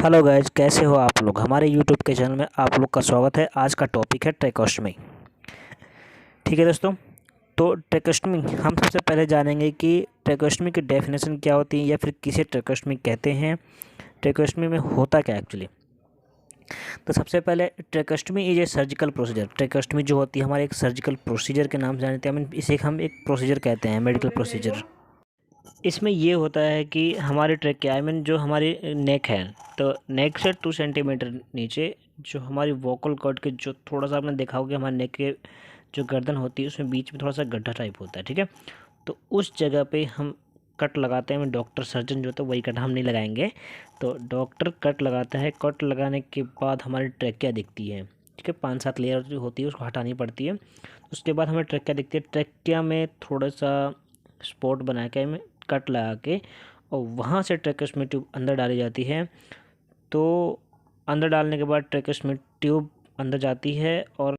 Hello guys, कैसे हो आप लोग। हमारे यूट्यूब के चैनल में आप लोग का स्वागत है। आज का टॉपिक है ट्रैकोस्टमी। ठीक है दोस्तों, तो ट्रैकोस्टमी हम सबसे पहले जानेंगे कि ट्रैकोस्टमी की डेफिनेशन क्या होती है या फिर किसे ट्रैकोस्टमी कहते हैं, ट्रैकोस्टमी में होता क्या एक्चुअली। तो सबसे पहले ट्रैकोस्टमी इज ए सर्जिकल प्रोसीजर। ट्रैकोस्टमी जो होती है हमारे एक सर्जिकल प्रोसीजर के नाम से जानते हैं, इसे हम एक प्रोसीजर कहते हैं, मेडिकल प्रोसीजर। इसमें ये होता है कि हमारे ट्रैकिया जो हमारी नेक है, तो नेक से 2 सेंटीमीटर नीचे जो हमारी वोकल कॉर्ड के जो थोड़ा सा आपने देखा होगा, हमारे नेक के जो गर्दन होती है उसमें बीच में थोड़ा सा गड्ढा टाइप होता है। ठीक है, तो उस जगह पे हम कट लगाते हैं। डॉक्टर सर्जन जो होता है वही कट, हम नहीं लगाएंगे। तो डॉक्टर कट लगाता है। कट लगाने के बाद हमारी ट्रैकिया दिखती है। ठीक है, 5-7 लेयर जो होती है उसको हटानी पड़ती है। उसके बाद हमें ट्रैकिया दिखती है। ट्रैकिया में थोड़ा सा स्पॉट बना के हमें कट लगा के और वहाँ से ट्रैकोस्टमी ट्यूब अंदर डाली जाती है। तो अंदर डालने के बाद ट्रैकोस्टमी ट्यूब अंदर जाती है और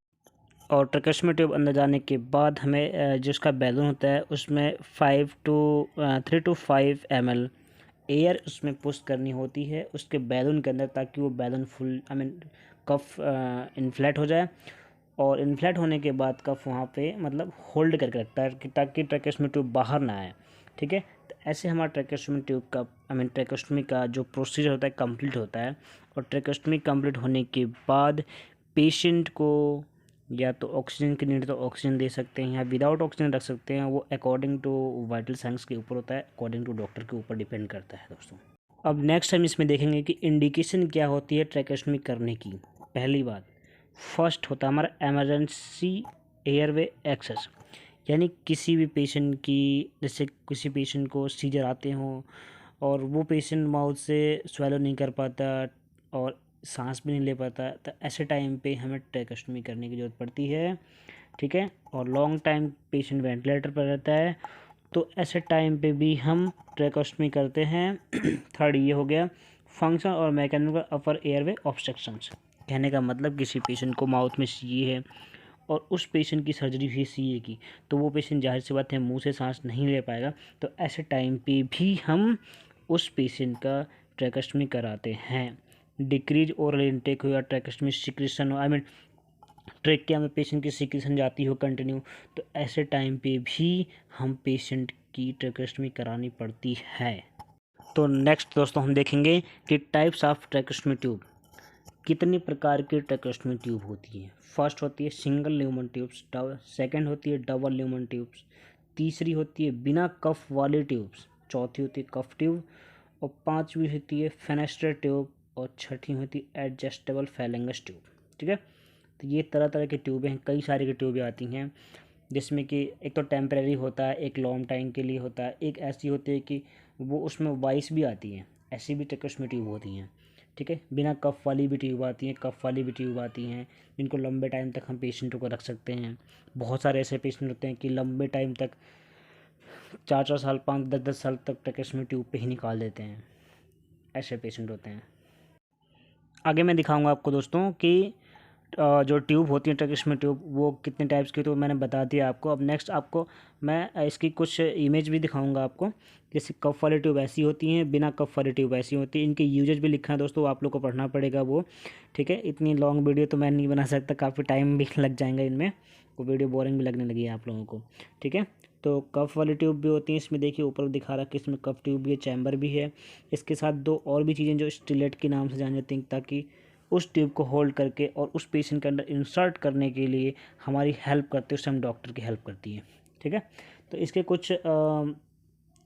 ट्रैकोस्टमी ट्यूब अंदर जाने के बाद हमें जिसका बैलून होता है उसमें 3 to 5 ml एयर उसमें पुश करनी होती है उसके बैलून के अंदर, ताकि वो बैलून फुल कफ इन्फ्लेट हो जाए। और इन्फ्लेट होने के बाद कफ वहाँ पे मतलब होल्ड करके रखता है ताकि ट्रैकोस्टमी ट्यूब बाहर ना आए। ठीक है, तो ऐसे हमारा ट्रैकोस्टमी ट्यूब का ट्रैकोस्टमी का जो प्रोसीजर होता है कंप्लीट होता है। और ट्रैकोस्टमी कंप्लीट होने के बाद पेशेंट को या तो ऑक्सीजन की नीड तो ऑक्सीजन दे सकते हैं या विदाउट ऑक्सीजन रख सकते हैं। वो अकॉर्डिंग टू वाइटल साइंस के ऊपर होता है, अकॉर्डिंग टू डॉक्टर के ऊपर डिपेंड करता है दोस्तों। अब नेक्स्ट हम इसमें देखेंगे कि इंडिकेशन क्या होती है ट्रैकोस्टमी करने की। पहली बात, फर्स्ट होता है हमारा एमरजेंसी एयरवे एक्सेस, यानी किसी भी पेशेंट की, जैसे किसी पेशेंट को सीजर आते हों और वो पेशेंट माउथ से स्वेलो नहीं कर पाता और सांस भी नहीं ले पाता, तो ऐसे टाइम पे हमें ट्रैकोस्टमी करने की ज़रूरत पड़ती है। ठीक है, और लॉन्ग टाइम पेशेंट वेंटिलेटर पर रहता है तो ऐसे टाइम पे भी हम ट्रैकोस्टमी करते हैं। थर्ड ये हो गया फंक्शन और मैकेनिज्म अपर एयरवे ऑब्स्ट्रक्शंस। कहने का मतलब किसी पेशेंट को माउथ में सीए है और उस पेशेंट की सर्जरी हुई सीए की, तो वो पेशेंट जाहिर सी बात है मुंह से सांस नहीं ले पाएगा। तो ऐसे टाइम पे भी हम उस पेशेंट का ट्रैकोस्टमी कराते हैं। डिक्रीज ओरल इनटेक हो या ट्रैकोस्टमी सिक्रेशन हो, ट्रैकिया में पेशेंट की सिक्रेशन जाती हो कंटिन्यू, तो ऐसे टाइम पे भी हम पेशेंट की ट्रैकोस्टमी करानी पड़ती है। तो नेक्स्ट दोस्तों हम देखेंगे कि टाइप्स ऑफ ट्रैकोस्टमी ट्यूब, कितनी प्रकार की ट्रैकोस्टमी ट्यूब होती है। फर्स्ट होती है सिंगल ल्यूमन ट्यूब्स, सेकंड होती है डबल ल्यूमन ट्यूब्स, तीसरी होती है बिना कफ वाली ट्यूब्स, चौथी होती है कफ ट्यूब और पांचवी होती है फेनेस्टर ट्यूब और छठी होती है एडजस्टेबल फेलेंगस ट्यूब। ठीक है, तो ये तरह तरह की ट्यूबें हैं, कई सारी की ट्यूबें आती हैं, जिसमें कि एक तो टेम्परेरी होता है, एक लॉन्ग टाइम के लिए होता है, एक ऐसी होती है कि वो उसमें वाइस भी आती हैं, ऐसी भी ट्रैकोस्टमी ट्यूब होती हैं। ठीक है, बिना कफ वाली भी ट्यूब आती हैं, कफ वाली भी ट्यूब आती हैं, जिनको लंबे टाइम तक हम पेशेंटों को रख सकते हैं। बहुत सारे ऐसे पेशेंट होते हैं कि लंबे टाइम तक 4-4 साल 5-10-10 साल तक ट्रैकोस्टमी ट्यूब पे ही निकाल देते हैं, ऐसे पेशेंट होते हैं। आगे मैं दिखाऊंगा आपको दोस्तों कि जो ट्यूब होती है ट्रैकोस्टमी ट्यूब वो कितने टाइप्स की, तो मैंने बता दिया आपको। अब नेक्स्ट आपको मैं इसकी कुछ इमेज भी दिखाऊंगा आपको। जैसे कफ वाली ट्यूब ऐसी होती हैं, बिना कफ वाली ट्यूब ऐसी होती है। इनके यूजेज भी लिखा है दोस्तों, आप लोग को पढ़ना पड़ेगा वो। ठीक है, इतनी लॉन्ग वीडियो तो मैं नहीं बना सकता, काफ़ी टाइम भी लग जाएगा इनमें, वो वीडियो बोरिंग भी लगने लगी है आप लोगों को। ठीक है, तो कफ वाली ट्यूब भी होती हैं। इसमें देखिए ऊपर दिखा रहा है कि इसमें कफ ट्यूब भी है, चैम्बर भी है। इसके साथ दो और भी चीज़ें जो स्टिलेट के नाम से जानी जाती हैं, ताकि उस ट्यूब को होल्ड करके और उस पेशेंट के अंदर इंसर्ट करने के लिए हमारी हेल्प करती है, उस टाइम डॉक्टर की हेल्प करती है। ठीक है, तो इसके कुछ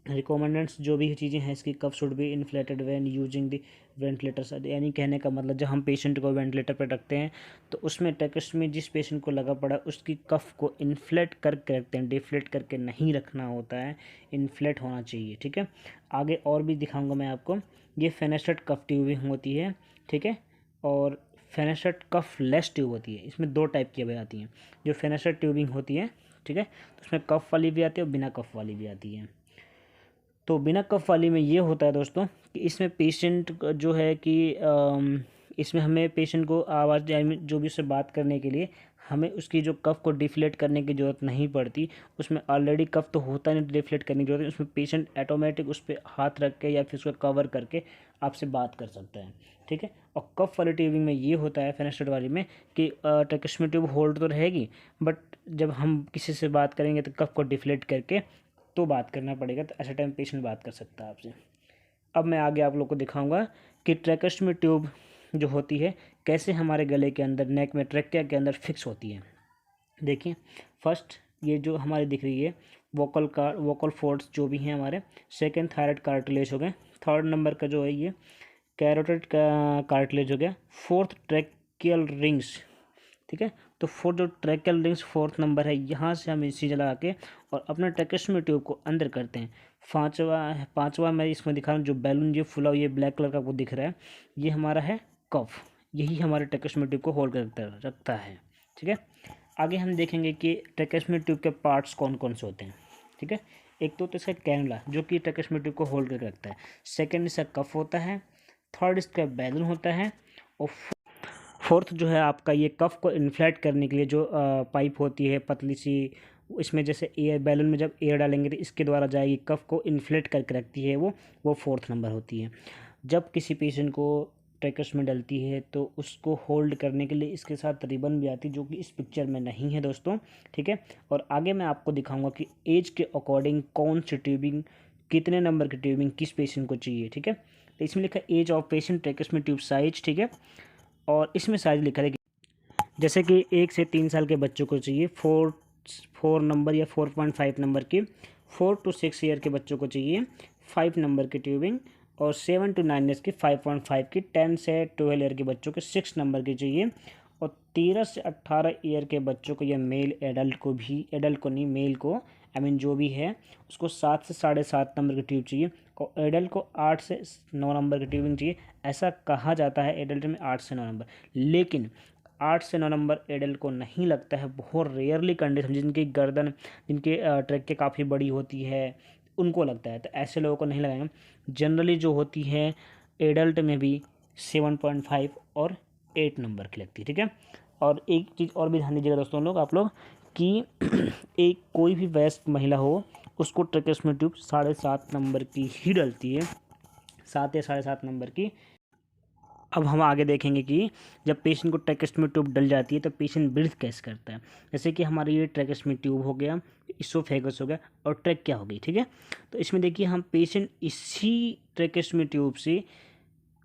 रिकमेंडेंट्स जो भी चीज़ें हैं इसकी, cuff should be inflated when using the ventilators, यानी कहने का मतलब जब हम पेशेंट को वेंटिलेटर पर रखते हैं तो उसमें ट्रैकोस्टमी जिस पेशेंट को लगा पड़ा उसकी कफ को इन्फ्लेट करके रखते हैं, डिफ्लेट करके नहीं रखना होता है, इन्फ्लेट होना चाहिए। ठीक है, आगे और भी दिखाऊंगा मैं आपको। ये फेनेस्टेड कफ ट्यूबिंग होती है। ठीक है, और फेनेस्टेड कफ लेस ट्यूब होती है। इसमें दो टाइप की भी आती हैं। जो फेनेस्टेड ट्यूबिंग होती है, ठीक है, तो उसमें कफ वाली भी आती है और बिना कफ वाली भी आती है। तो बिना कफ वाली में ये होता है दोस्तों कि इसमें पेशेंट जो है कि इसमें हमें पेशेंट को आवाज़ जो भी उससे बात करने के लिए हमें उसकी जो कफ को डिफ्लेट करने की ज़रूरत नहीं पड़ती। उसमें ऑलरेडी कफ तो होता नहीं, डिफ्लेट करने की जरूरत है। उसमें पेशेंट ऑटोमेटिक उस पर हाथ रख के या फिर उसको कवर करके आपसे बात कर सकता है, ठीक है। और कफ वाली ट्यूबिंग में ये होता है फेनेस्ट्रेट वाली में कि ट्रैकेस्टमी ट्यूब होल्ड तो रहेगी, बट जब हम किसी से बात करेंगे तो कफ को डिफ्लेट करके तो बात करना पड़ेगा, तो ऐसे टाइम पेशेंट बात कर सकता है आपसे। अब मैं आगे आप लोग को दिखाऊंगा कि ट्रैकेस्टमी ट्यूब जो होती है कैसे हमारे गले के अंदर, नेक में, ट्रैकिया के अंदर फिक्स होती है। देखिए, फर्स्ट ये जो हमारी दिख रही है वोकल फोर्ड्स जो भी हैं हमारे, सेकंड थायराइड कार्टिलेज हो गए, थर्ड नंबर का जो है ये कैरोटिड का कार्टिलेज हो गया, फोर्थ ट्रैकियल रिंग्स, ठीक है। तो फोर्थ जो ट्रैकियल रिंग्स फोर्थ नंबर है, यहाँ से हम इंसिजन लगा के और अपना ट्रैकेस्टमी ट्यूब को अंदर करते हैं। पांचवा मैं इसमें दिखा रहा हूँ, जो बैलून ये फुला ये ब्लैक कलर का वो दिख रहा है, ये हमारा है कफ, यही हमारे ट्रैकेस्टमी ट्यूब को होल्ड कर रखता है, ठीक है। आगे हम देखेंगे कि ट्रैकेस्टमी ट्यूब के पार्ट्स कौन कौन से होते हैं, ठीक है। एक तो इसका कैनुला जो कि ट्रैकेस्टमी ट्यूब को होल्ड करके रखता है, सेकेंड इसका कफ होता है, थर्ड इसका बैलून होता है, और फोर्थ जो है आपका ये कफ को इन्फ्लेट करने के लिए जो पाइप होती है पतली सी, इसमें जैसे एयर बैलून में जब एयर डालेंगे तो इसके द्वारा जाएगी, कफ को इन्फ्लेट करके रखती है वो फोर्थ नंबर होती है। जब किसी पेशेंट को ट्रैकर्स में डलती है तो उसको होल्ड करने के लिए इसके साथ रिबन भी आती है, जो कि इस पिक्चर में नहीं है दोस्तों, ठीक है। और आगे मैं आपको दिखाऊंगा कि एज के अकॉर्डिंग कौन सी ट्यूबिंग, कितने नंबर की ट्यूबिंग किस पेशेंट को चाहिए, ठीक है। तो इसमें लिखा है एज ऑफ पेशेंट ट्रैकर्स में ट्यूब साइज, ठीक है। और इसमें साइज लिखा है जैसे कि 1 से 3 साल के बच्चों को चाहिए 4 नंबर या 4.5 नंबर की, 4 to 6 ईयर के बच्चों को चाहिए 5 नंबर की ट्यूबिंग, और 7 to 9 ईयर्स की 5.5 की, 10 से 12 ईयर के बच्चों को 6 नंबर की चाहिए, और 13 से 18 ईयर के बच्चों को या मेल एडल्ट को भी, एडल्ट को नहीं मेल को, आई मीन जो भी है उसको 7 से 7.5 नंबर की ट्यूब चाहिए, और एडल्ट को 8 से 9 नंबर की ट्यूबिंग चाहिए। ऐसा कहा जाता है एडल्ट में 8 से 9 नंबर, लेकिन 8 से 9 नंबर एडल्ट को नहीं लगता है, बहुत रेयरली कंडीशन, जिनकी गर्दन, जिनकी ट्रैकिया काफ़ी बड़ी होती है उनको लगता है, तो ऐसे लोगों को नहीं लगाएंगे। जनरली जो होती है एडल्ट में भी 7.5 और 8 नंबर की लगती है, ठीक है। और एक चीज़ और भी ध्यान दीजिएगा दोस्तों लोग, आप लोग कि एक कोई भी वयस्क महिला हो उसको ट्रैकेस्टमी ट्यूब 7.5 नंबर की ही डलती है, 7 या 7.5 नंबर की। अब हम आगे देखेंगे कि जब पेशेंट को ट्रैकेस्टमी ट्यूब डल जाती है तो पेशेंट ब्रीथ कैसे करता है। जैसे कि हमारा ये ट्रैकेस्टमी ट्यूब हो गया, इसोफेगस हो गया और ट्रैकिया हो गई, ठीक है। तो इसमें देखिए हम पेशेंट इसी ट्रैकेस्टमी ट्यूब से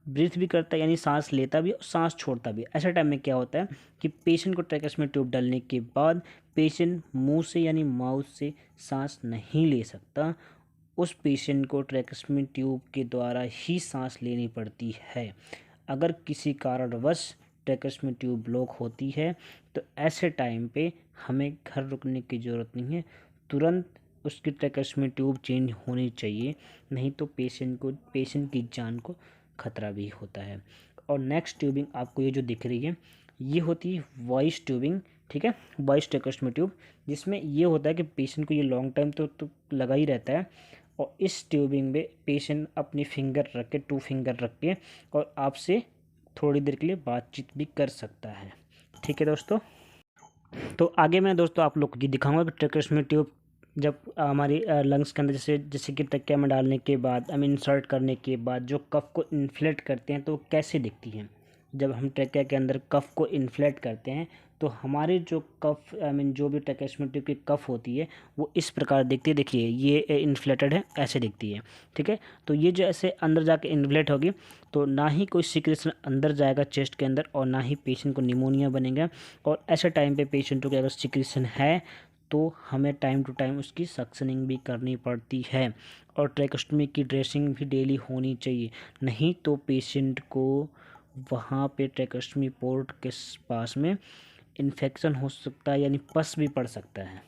ब्रीथ भी करता है, यानी सांस लेता भी और सांस छोड़ता भी। ऐसा टाइम में क्या होता है कि पेशेंट को ट्रैकेस्टमी ट्यूब डालने के बाद पेशेंट मुंह से यानी माउथ से सांस नहीं ले सकता, उस पेशेंट को ट्रैकेस्टमी ट्यूब के द्वारा ही सांस लेनी पड़ती है। अगर किसी कारणवश ट्रैकेस्टमी ट्यूब ब्लॉक होती है तो ऐसे टाइम पे हमें घर रुकने की ज़रूरत नहीं है, तुरंत उसकी ट्रैकेस्टमी ट्यूब चेंज होनी चाहिए, नहीं तो पेशेंट की जान को खतरा भी होता है। और नेक्स्ट ट्यूबिंग आपको ये जो दिख रही है ये होती है वॉइस ट्यूबिंग, ठीक है, वॉइस ट्रैकेस्टमी ट्यूब, जिसमें ये होता है कि पेशेंट को ये लॉन्ग टाइम तो लगा ही रहता है, और इस ट्यूबिंग में पेशेंट अपनी फिंगर रख के, 2 फिंगर रख के और आपसे थोड़ी देर के लिए बातचीत भी कर सकता है, ठीक है दोस्तों। तो आगे मैं दोस्तों आप लोग को ये दिखाऊंगा कि ट्रैकेस्टमी ट्यूब जब हमारी लंग्स के अंदर जैसे कि ट्रैकिया में डालने के बाद, आई मीन इंसर्ट करने के बाद जो कफ को इन्फ्लेट करते हैं तो वो कैसे दिखती हैं। जब हम ट्रैकिया के अंदर कफ को इन्फ्लेट करते हैं तो हमारे जो कफ, आई मीन जो भी ट्रैकेस्टमी ट्यूब की कफ होती है वो इस प्रकार दिखती है। देखिए ये इन्फ्लेटेड है, ऐसे दिखती है, ठीक है। तो ये जो ऐसे अंदर जाके इन्फ्लेट होगी तो ना ही कोई सिक्रेशन अंदर जाएगा चेस्ट के अंदर और ना ही पेशेंट को निमोनिया बनेगा। और ऐसे टाइम पे पेशेंटों की अगर सिक्रेशन है तो हमें टाइम टू टाइम उसकी सक्शनिंग भी करनी पड़ती है, और ट्रैकेस्टमी की ड्रेसिंग भी डेली होनी चाहिए, नहीं तो पेशेंट को वहाँ पे ट्रैकेस्टमी पोर्ट के पास में इन्फेक्शन हो सकता है, यानी पस भी पड़ सकता है।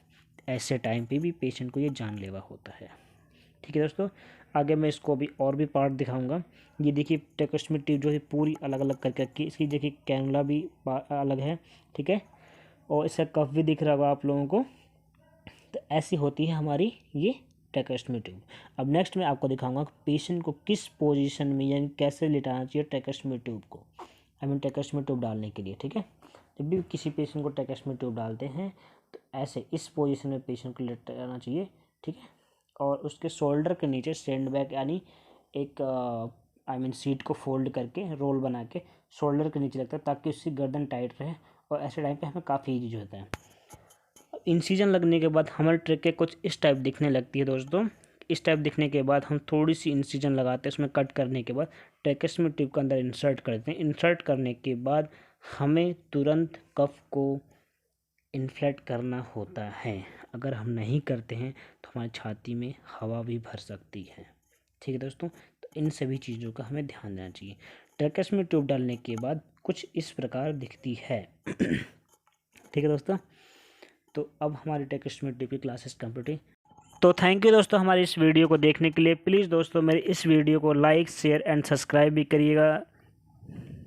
ऐसे टाइम पे भी पेशेंट को ये जानलेवा होता है, ठीक है दोस्तों। आगे मैं इसको अभी और भी पार्ट दिखाऊंगा। ये देखिए ट्रैकेस्टमी ट्यूब जो है पूरी अलग अलग करके रखी है, इसकी देखिए कैनुला भी अलग है, ठीक है, और इसका कफ भी दिख रहा होगा आप लोगों को। तो ऐसी होती है हमारी ये ट्रैकेस्टमी ट्यूब। अब नेक्स्ट मैं आपको दिखाऊंगा कि पेशेंट को किस पोजीशन में यानी कैसे लेटाना चाहिए ट्रैकेस्टमी ट्यूब को, आई मीन ट्रैकेस्टमी ट्यूब डालने के लिए, ठीक है। जब भी किसी पेशेंट को ट्रैकेस्टमी ट्यूब डालते हैं तो ऐसे इस पोजीशन में पेशेंट को लेटाना चाहिए, ठीक है। और उसके शोल्डर के नीचे सैंड बैग यानी एक सीट को फोल्ड करके रोल बना के शोल्डर के नीचे लगता है ताकि उसकी गर्दन टाइट रहे, और ऐसे टाइम पे हमें काफ़ी ईजी होता है। इंसिजन लगने के बाद हमारे ट्रैके कुछ इस टाइप दिखने लगती है दोस्तों। इस टाइप दिखने के बाद हम थोड़ी सी इंसिजन लगाते हैं, उसमें कट करने के बाद ट्रैकेस्टमी ट्यूब के अंदर इंसर्ट करते हैं। इंसर्ट करने के बाद हमें तुरंत कफ को इन्फ्लेट करना होता है। अगर हम नहीं करते हैं तो हमारी छाती में हवा भी भर सकती है। ठीक है दोस्तों, तो इन सभी चीज़ों का हमें ध्यान देना चाहिए। ट्रैकेस्टमी ट्यूब डालने के बाद कुछ इस प्रकार दिखती है। ठीक है दोस्तों, तो अब हमारी ट्रैकेस्टमी ट्यूब की क्लासेस कंप्लीट है। तो थैंक यू दोस्तों हमारी इस वीडियो को देखने के लिए। प्लीज़ दोस्तों मेरी इस वीडियो को लाइक शेयर एंड सब्सक्राइब भी करिएगा।